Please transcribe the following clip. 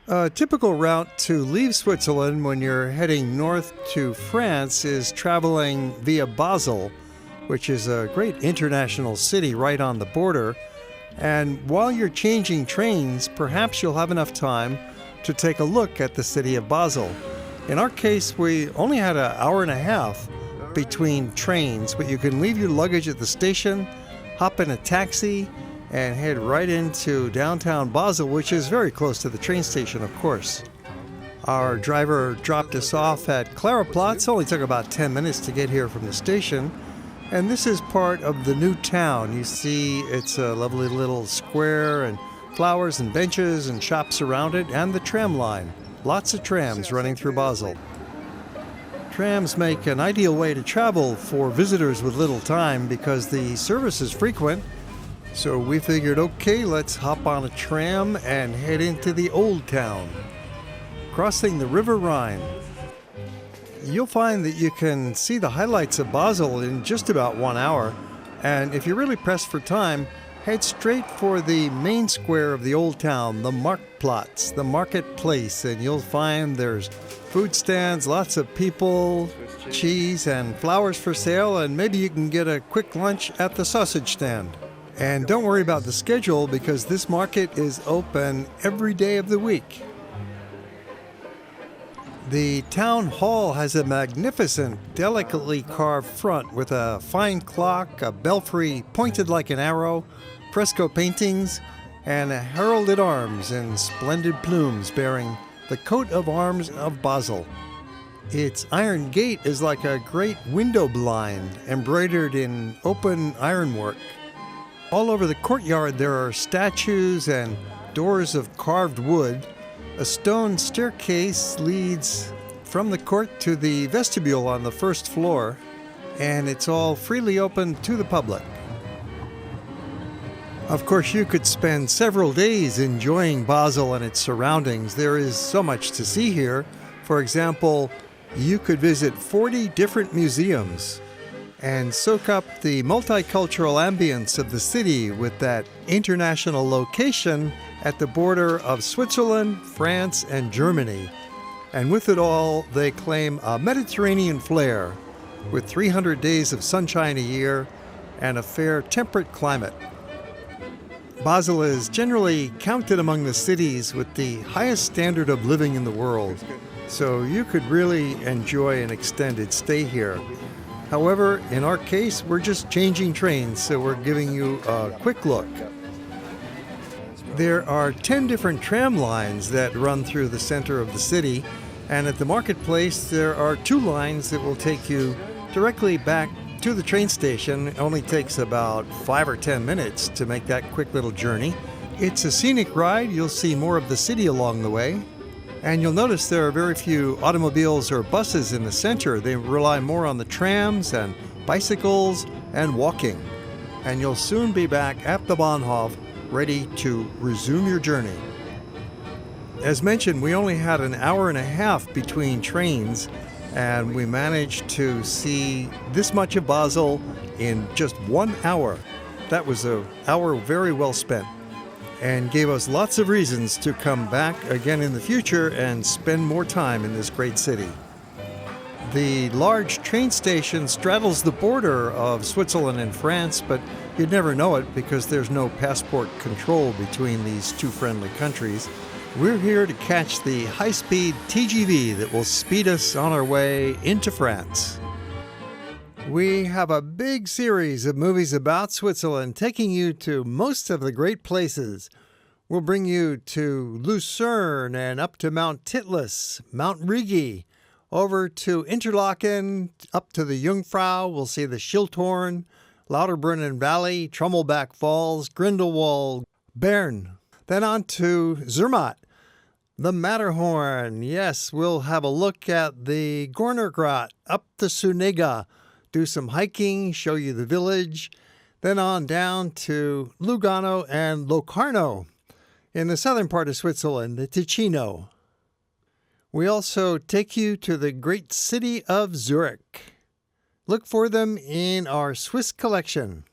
A typical route to leave Switzerland when you're heading north to France is traveling via Basel, which is a great international city right on the border. And while you're changing trains, perhaps you'll have enough time to take a look at the city of Basel. In our case, we only had an hour and a half between trains, but you can leave your luggage at the station, hop in a taxi, and head right into downtown Basel, which is very close to the train station, of course. Our driver dropped us off at Claraplatz. Only took about 10 minutes to get here from the station. And this is part of the new town. You see it's a lovely little square and flowers and benches and shops around it, and the tram line. Lots of trams running through Basel. Trams make an ideal way to travel for visitors with little time because the service is frequent. So we figured, okay, let's hop on a tram and head into the old town, crossing the River Rhine. You'll find that you can see the highlights of Basel in just about 1 hour, and if you're really pressed for time, head straight for the main square of the old town, the Marktplatz, the marketplace, and you'll find there's food stands, lots of people, cheese and flowers for sale, and maybe you can get a quick lunch at the sausage stand. And don't worry about the schedule because this market is open every day of the week. The town hall has a magnificent, delicately carved front with a fine clock, a belfry pointed like an arrow, fresco paintings, and heralded arms in splendid plumes bearing the coat of arms of Basel. Its iron gate is like a great window blind embroidered in open ironwork. All over the courtyard there are statues and doors of carved wood. A stone staircase leads from the court to the vestibule on the first floor, and it's all freely open to the public. Of course, you could spend several days enjoying Basel and its surroundings. There is so much to see here. For example, you could visit 40 different museums and soak up the multicultural ambience of the city with that international location at the border of Switzerland, France, and Germany. And with it all, they claim a Mediterranean flair with 300 days of sunshine a year and a fair temperate climate. Basel is generally counted among the cities with the highest standard of living in the world, so you could really enjoy an extended stay here. However, in our case, we're just changing trains, so we're giving you a quick look. There are 10 different tram lines that run through the center of the city, and at the marketplace there are 2 lines that will take you directly back to the train station. It only takes about 5 or 10 minutes to make that quick little journey. It's a scenic ride. You'll see more of the city along the way. And you'll notice there are very few automobiles or buses in the center. They rely more on the trams and bicycles and walking. And you'll soon be back at the Bahnhof, ready to resume your journey. As mentioned, we only had an hour and a half between trains, and we managed to see this much of Basel in just 1 hour. That was an hour very well spent, and gave us lots of reasons to come back again in the future and spend more time in this great city. The large train station straddles the border of Switzerland and France, but you'd never know it because there's no passport control between these two friendly countries. We're here to catch the high-speed TGV that will speed us on our way into France. We have a big series of movies about Switzerland taking you to most of the great places. We'll bring you to Lucerne and up to Mount Titlis, Mount Rigi, over to Interlaken, up to the Jungfrau. We'll see the Schilthorn, Lauterbrunnen Valley, Trommelbach Falls, Grindelwald, Bern. Then on to Zermatt, the Matterhorn. Yes, we'll have a look at the Gornergrat, up to Sunega, do some hiking, show you the village, then on down to Lugano and Locarno in the southern part of Switzerland, the Ticino. We also take you to the great city of Zurich. Look for them in our Swiss collection.